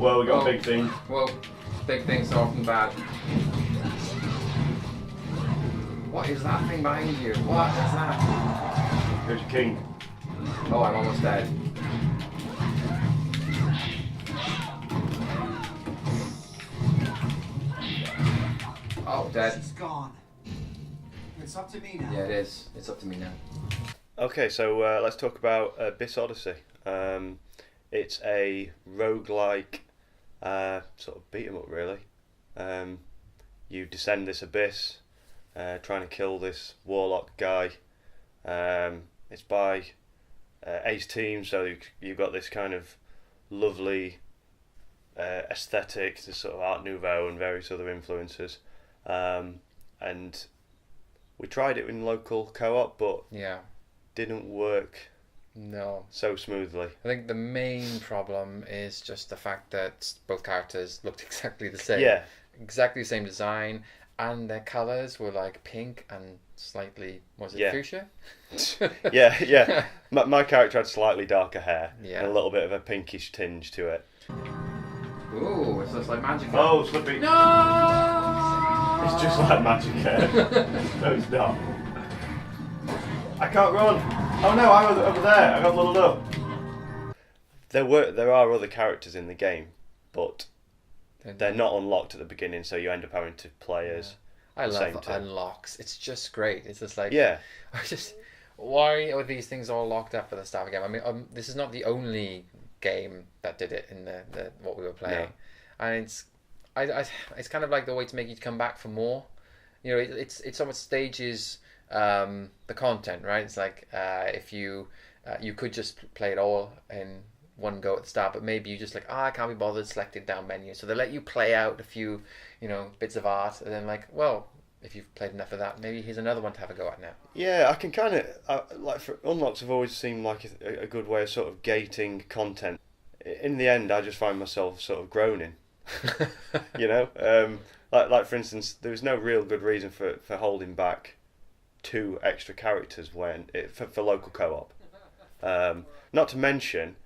Well, we got big things. Well, big things are often bad. What is that thing behind you? What is that? There's your king. Oh, I'm almost dead. Oh, dead. She's gone. It's up to me now. Yeah, it is. It's up to me now. Okay, so let's talk about Abyss Odyssey. It's a roguelike sort of beat 'em up, really. You descend this abyss, trying to kill this warlock guy. It's by E10, so you've got this kind of lovely aesthetic, this sort of Art Nouveau and various other influences. And we tried it in local co-op, but didn't work so smoothly. I think the main problem is just the fact that both characters looked exactly the same. Yeah. Exactly the same design, and their colours were like pink and slightly, fuchsia? yeah. My character had slightly darker hair Yeah. and a little bit of a pinkish tinge to it. Ooh, it's just like magic. Oh, Slippy. No! It's just like magic hair. No, it's not. I can't run. Oh no, I'm over there. I got muddled up. There are other characters in the game, but they're not unlocked at the beginning, so you end up having to play as I the love same the team. unlocks. It's just great. It's just like why are these things all locked up at the start of the game? I mean, this is not the only game that did it in the what we were playing, and it's kind of like the way to make you come back for more. You know, it's almost stages the content, right? It's like if you could just play it all in one go at the start, but maybe you just like, I can't be bothered selecting down menu, so they let you play out a few, bits of art, and then like, well, if you've played enough of that, maybe here's another one to have a go at now. Yeah, I can kind of like for unlocks have always seemed like a good way of sort of gating content. In the end, I just find myself sort of groaning. Like for instance, there was no real good reason for holding back 2 extra characters for local co-op. Not to mention,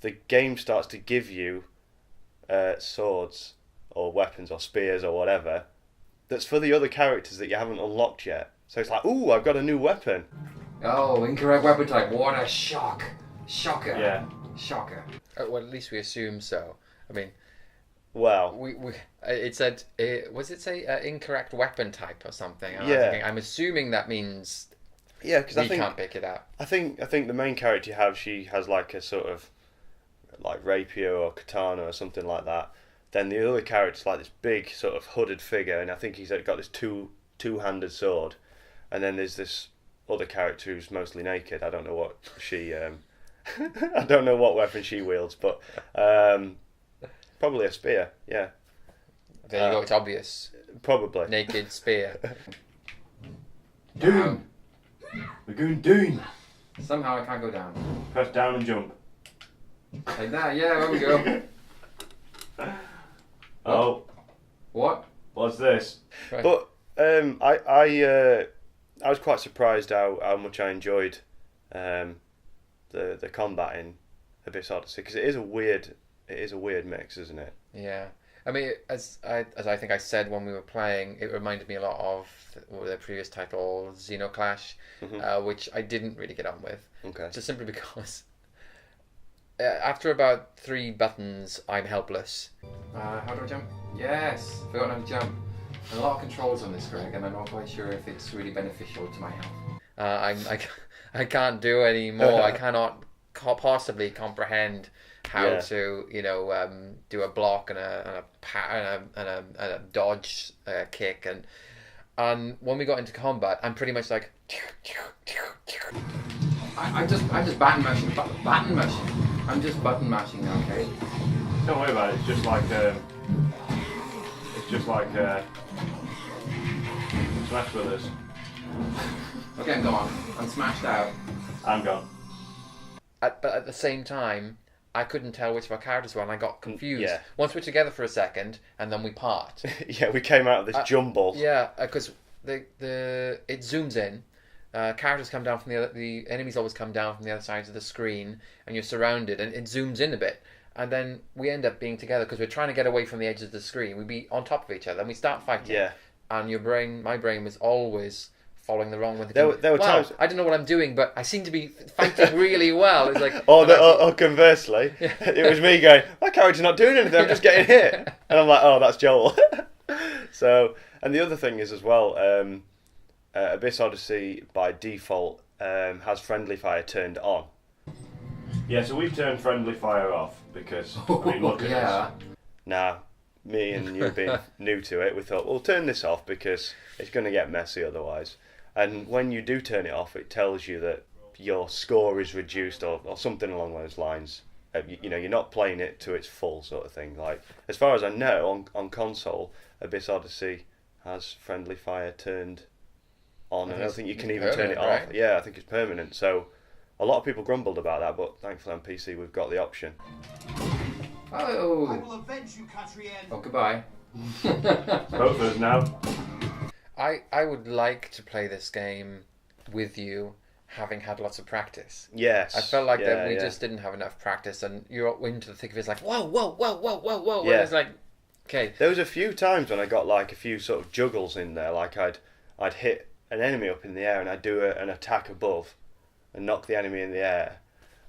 the game starts to give you swords or weapons or spears or whatever that's for the other characters that you haven't unlocked yet. So it's like, ooh, I've got a new weapon. Oh, incorrect weapon type. What a shocker. Yeah. Shocker. Well, at least we assume so. I mean, well, it said, was it say incorrect weapon type or something? I'm assuming that means because I think can't pick it up. I think the main character you have, she has like a sort of like rapier or katana or something like that. Then the other character's like this big sort of hooded figure, and I think he's got this two-handed sword. And then there's this other character who's mostly naked. I don't know what she I don't know what weapon she wields, but probably a spear. Yeah. There you go. It's obvious. Probably naked spear. Doom. We're going doom. Somehow I can't go down. Press down and jump. Like that. Yeah, there we go. Oh. What? What's this? Right. But I was quite surprised how much I enjoyed the combat in Abyss Odyssey, because it is a weird mix, isn't it? Yeah. I mean, as I think I said when we were playing, it reminded me a lot of the previous title, Xenoclash, which I didn't really get on with. Okay. Just simply because after about 3 buttons, I'm helpless. How do I jump? Yes, I forgot how to jump. And a lot of controls on this, Greg, and I'm not quite sure if it's really beneficial to my health. I can't do any more. I cannot possibly comprehend how to do a block and a dodge kick, and when we got into combat, I'm pretty much like I'm just button mashing. I'm just button mashing now, okay? Don't worry about it. It's just like Smash Brothers. Okay, I'm gone. I'm smashed out. I'm gone. But at the same time, I couldn't tell which of our characters were, and I got confused. Yeah. Once we're together for a second, and then we part. Yeah, we came out of this jumble. Yeah, because it zooms in. Characters come down from the enemies always come down from the other sides of the screen, and you're surrounded, and it zooms in a bit. and then we end up being together because we're trying to get away from the edges of the screen. We'd be on top of each other, and we start fighting. Yeah. And my brain was always following the wrong way. There were times I don't know what I'm doing, but I seem to be fighting really well. It's like, or conversely, it was me going, my character's not doing anything. I'm just getting hit, and I'm like, oh, that's Joel. So, and the other thing is as well, Abyss Odyssey by default has friendly fire turned on. Yeah, so we've turned friendly fire off because I mean, look at us. Now, me and you being new to it, we thought we'll turn this off because it's going to get messy otherwise. And when you do turn it off, it tells you that your score is reduced or something along those lines. You know, you're not playing it to its full sort of thing. Like, as far as I know, on console, Abyss Odyssey has friendly fire turned on. I don't think you can even turn it off. Right? Yeah, I think it's permanent. So a lot of people grumbled about that, but thankfully on PC we've got the option. Oh. I will avenge you, Catrienne. Oh, goodbye. Both of us now. I would like to play this game with you, having had lots of practice. Yes. I felt like that we just didn't have enough practice, and you're into the thick of it. It's like, whoa, whoa, whoa, whoa, whoa, whoa. Yeah. And it's like, okay. There was a few times when I got like a few sort of juggles in there, like I'd hit an enemy up in the air and I'd do an attack above and knock the enemy in the air,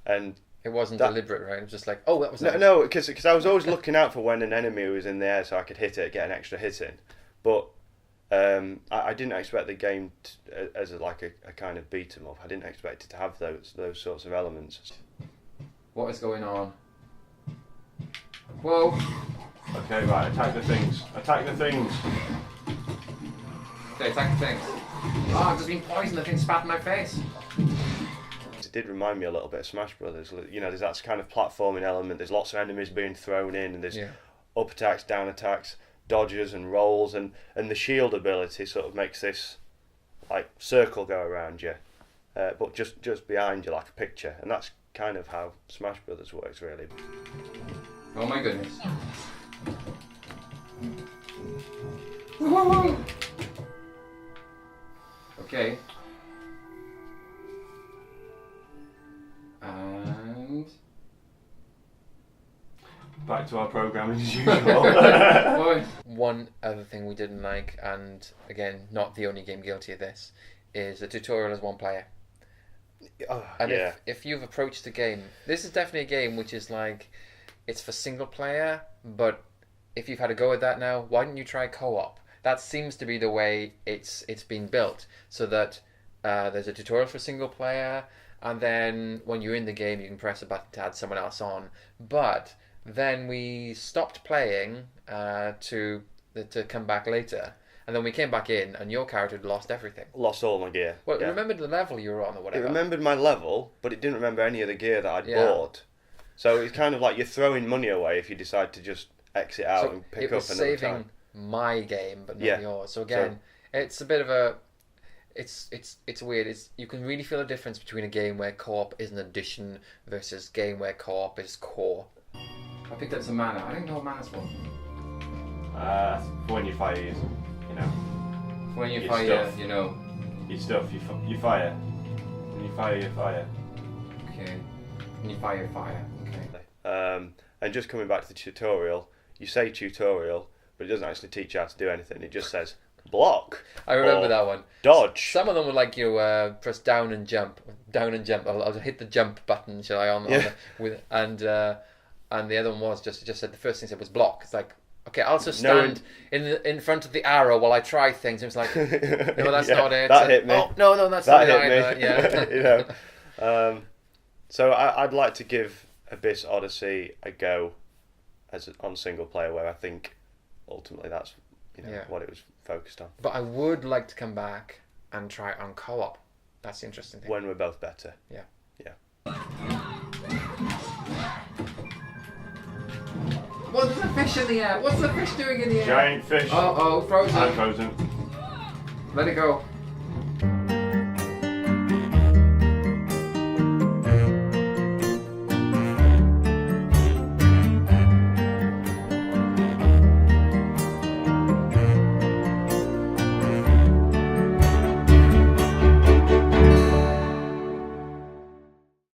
and it wasn't deliberate, right? It was just like, oh, that was nice. No, because I was always looking out for when an enemy was in the air so I could hit it, get an extra hit in, but I didn't expect the game as a kind of beat 'em up. I didn't expect it to have those sorts of elements. What is going on? Whoa. Okay, right, attack the things. Attack the things. Okay, attack the things. Oh, I've just been poisoned. The thing spat in my face. It did remind me a little bit of Smash Brothers. You know, there's that kind of platforming element. There's lots of enemies being thrown in, and there's up attacks, down attacks, dodges and rolls, and the shield ability sort of makes this like circle go around you, but just behind you like a picture, and that's kind of how Smash Brothers works, really. Oh my goodness. Okay. And back to our programming as usual. One other thing we didn't like, and again, not the only game guilty of this, is the tutorial as one player. And if you've approached the game, this is definitely a game which is like, it's for single player, but if you've had a go at that now, why don't you try co-op? That seems to be the way it's been built, so that there's a tutorial for single player, and then when you're in the game you can press a button to add someone else on. But then we stopped playing to come back later, and then we came back in and your character had lost everything. Lost all my gear. Well, it remembered the level you were on or whatever. It remembered my level, but it didn't remember any of the gear that I'd bought. So it's kind of like you're throwing money away if you decide to just exit out and pick up another time. It was saving my game, but not yours. So again, it's a bit of a... It's weird. You can really feel the difference between a game where co-op is an addition versus game where co-op is core. I picked up some mana. I don't know what mana's for. When you fire, you know. When you fire, stuff. You know. Your stuff, you fire. When you fire, you fire. Okay. When you fire, fire. Okay. And just coming back to the tutorial, you say tutorial, but it doesn't actually teach you how to do anything. It just says block. I remember that one. Dodge. Some of them were like you press down and jump. I'll hit the jump button, shall I? And the other one was just said the first thing it said was block. It's like, okay, I'll just stand in front of the arrow while I try things. And it's like, no, that's not it. That hit me. Oh, no, that's that not hit it. Me. Yeah. You know. So I'd like to give Abyss Odyssey a go on single player, where I think ultimately that's what it was focused on. But I would like to come back and try it on co-op. That's the interesting thing. When we're both better. Yeah. Well, there's a fish in the air. What's the fish doing in the air? Giant fish. Oh, frozen. I'm frozen. Let it go.